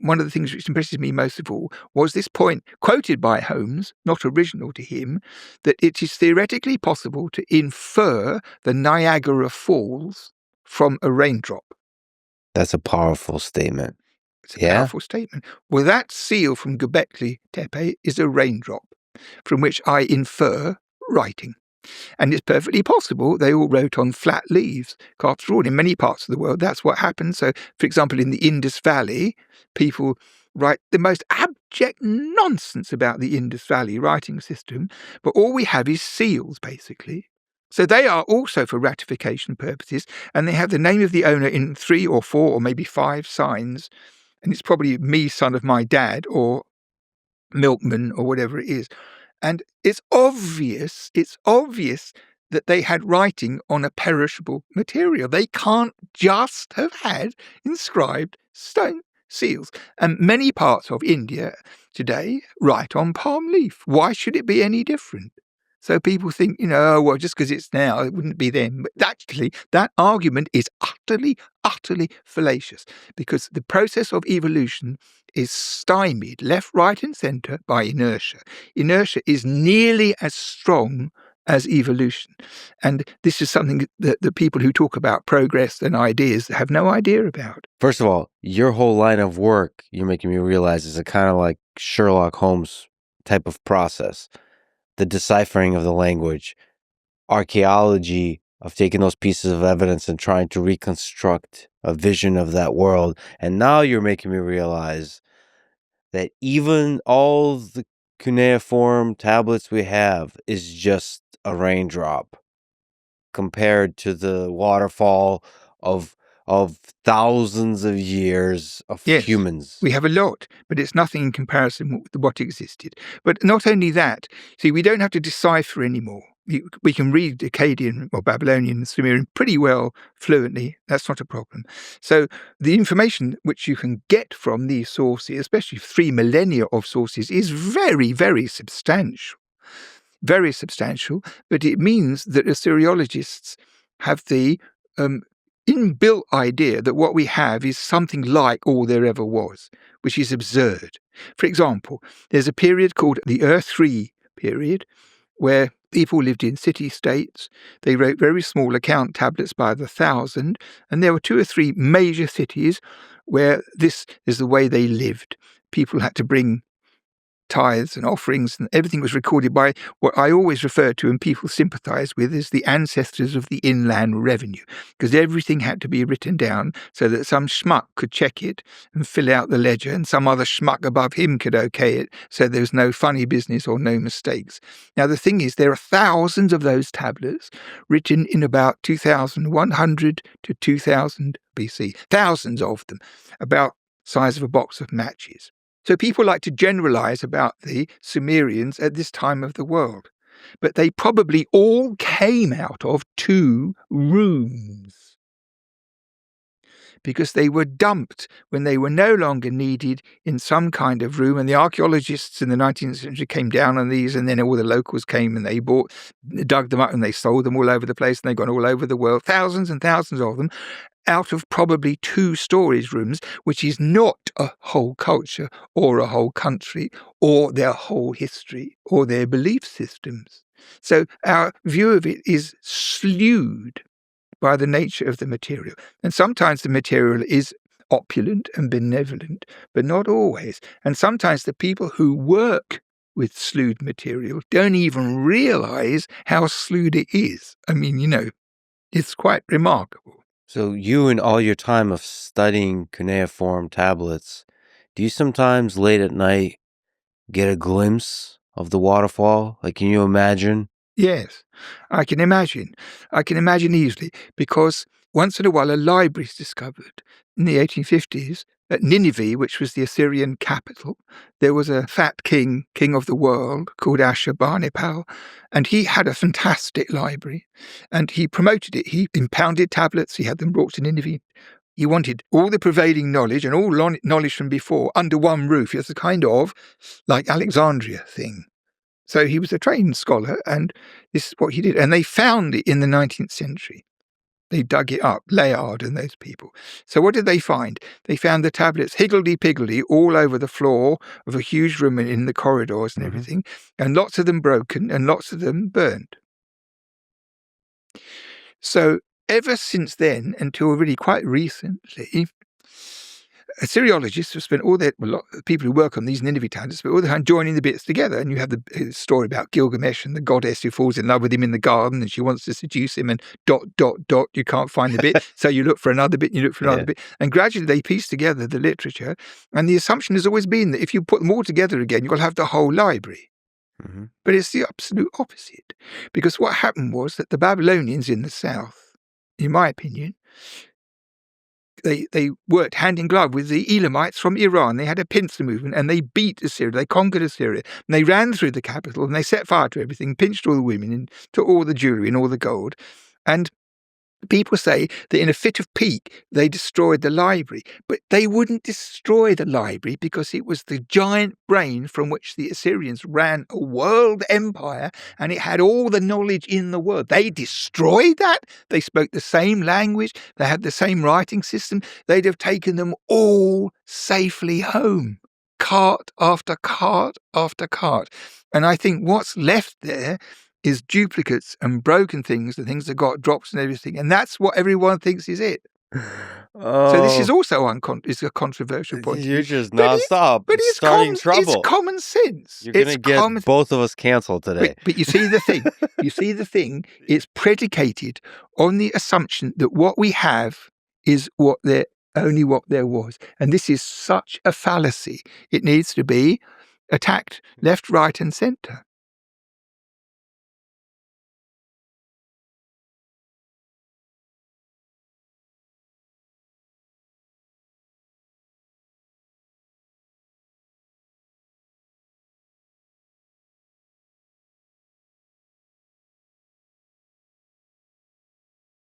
one of the things which impresses me most of all was this point, quoted by Holmes, not original to him, that it is theoretically possible to infer the Niagara Falls from a raindrop. That's a powerful statement. It's a powerful statement. Well, that seal from Göbekli Tepe is a raindrop from which I infer writing. And it's perfectly possible they all wrote on flat leaves. After all, in many parts of the world, that's what happened. So, for example, in the Indus Valley, people write the most abject nonsense about the Indus Valley writing system, but all we have is seals, basically. So they are also for ratification purposes, and they have the name of the owner in 3 or 4 or maybe 5 signs, and it's probably me, son of my dad, or milkman, or whatever it is. And it's obvious that they had writing on a perishable material. They can't just have had inscribed stone seals. And many parts of India today write on palm leaf. Why should it be any different? So people think, oh, well, just because it's now, it wouldn't be then. But actually, that argument is utterly, utterly fallacious, because the process of evolution is stymied left, right, and centre by inertia. Inertia is nearly as strong as evolution. And this is something that the people who talk about progress and ideas have no idea about. First of all, your whole line of work, you're making me realize, is a kind of like Sherlock Holmes type of process. The deciphering of the language, archaeology of taking those pieces of evidence and trying to reconstruct a vision of that world. And now you're making me realize that even all the cuneiform tablets we have is just a raindrop compared to the waterfall of thousands of years of humans. We have a lot, but it's nothing in comparison with what existed. But not only that, see, we don't have to decipher anymore. We can read Akkadian or Babylonian and Sumerian pretty well fluently. That's not a problem. So the information which you can get from these sources, especially 3 millennia of sources, is very, very substantial. Very substantial, but it means that Assyriologists have the inbuilt idea that what we have is something like all there ever was, which is absurd. For example, there's a period called the Earth-3 period, where people lived in city-states. They wrote very small account tablets by the 1,000, and there were 2 or 3 major cities where this is the way they lived. People had to bring tithes and offerings, and everything was recorded by what I always refer to and people sympathise with as the ancestors of the inland revenue, because everything had to be written down so that some schmuck could check it and fill out the ledger, and some other schmuck above him could okay it, so there was no funny business or no mistakes. Now the thing is, there are thousands of those tablets written in about 2100 to 2000 BC, thousands of them, about size of a box of matches. So people like to generalize about the Sumerians at this time of the world, but they probably all came out of 2 rooms, because they were dumped when they were no longer needed in some kind of room, and the archaeologists in the 19th century came down on these, and then all the locals came and they dug them up and they sold them all over the place, and they've gone all over the world, thousands and thousands of them, out of probably 2 storage rooms, which is not a whole culture or a whole country or their whole history or their belief systems. So our view of it is slewed by the nature of the material. And sometimes the material is opulent and benevolent, but not always. And sometimes the people who work with slewed material don't even realize how slewed it is. I mean, it's quite remarkable. So you, in all your time of studying cuneiform tablets, do you sometimes late at night get a glimpse of the waterfall? Like, can you imagine? Yes, I can imagine. I can imagine easily, because once in a while a library is discovered. In the 1850s, at Nineveh, which was the Assyrian capital, there was a fat king of the world, called Ashurbanipal, and he had a fantastic library, and he promoted it. He impounded tablets, he had them brought to Nineveh. He wanted all the prevailing knowledge and all knowledge from before under one roof. It was a kind of like Alexandria thing. So he was a trained scholar, and this is what he did. And they found it in the 19th century. They dug it up, Layard and those people. So what did they find? They found the tablets higgledy-piggledy all over the floor of a huge room and in the corridors and everything, and lots of them broken and lots of them burned. So ever since then, until really quite recently, Assyriologists have spent all their, people who work on these Nineveh towns, spent all the time joining the bits together. And you have the story about Gilgamesh and the goddess who falls in love with him in the garden and she wants to seduce him and ... you can't find the bit. So you look for another bit, you look for another bit. And gradually they piece together the literature. And the assumption has always been that if you put them all together again, you'll have the whole library. But it's the absolute opposite. Because what happened was that the Babylonians in the south, in my opinion, they worked hand in glove with the Elamites from Iran. They had a pincer movement and they beat Assyria. They conquered Assyria. And they ran through the capital and they set fire to everything, pinched all the women and took all the jewelry and all the gold. And people say that in a fit of pique, they destroyed the library. But they wouldn't destroy the library because it was the giant brain from which the Assyrians ran a world empire and it had all the knowledge in the world. They destroyed that. They spoke the same language. They had the same writing system. They'd have taken them all safely home, cart after cart after cart. And I think what's left there is duplicates and broken things, the things that got drops and everything. And that's what everyone thinks is it. So this is also is a controversial point. You're just nonstop. But it's starting trouble. It's common sense. You're going to get both of us canceled today. But you see the thing. It's predicated on the assumption that what we have is only what there was. And this is such a fallacy. It needs to be attacked left, right, and centre.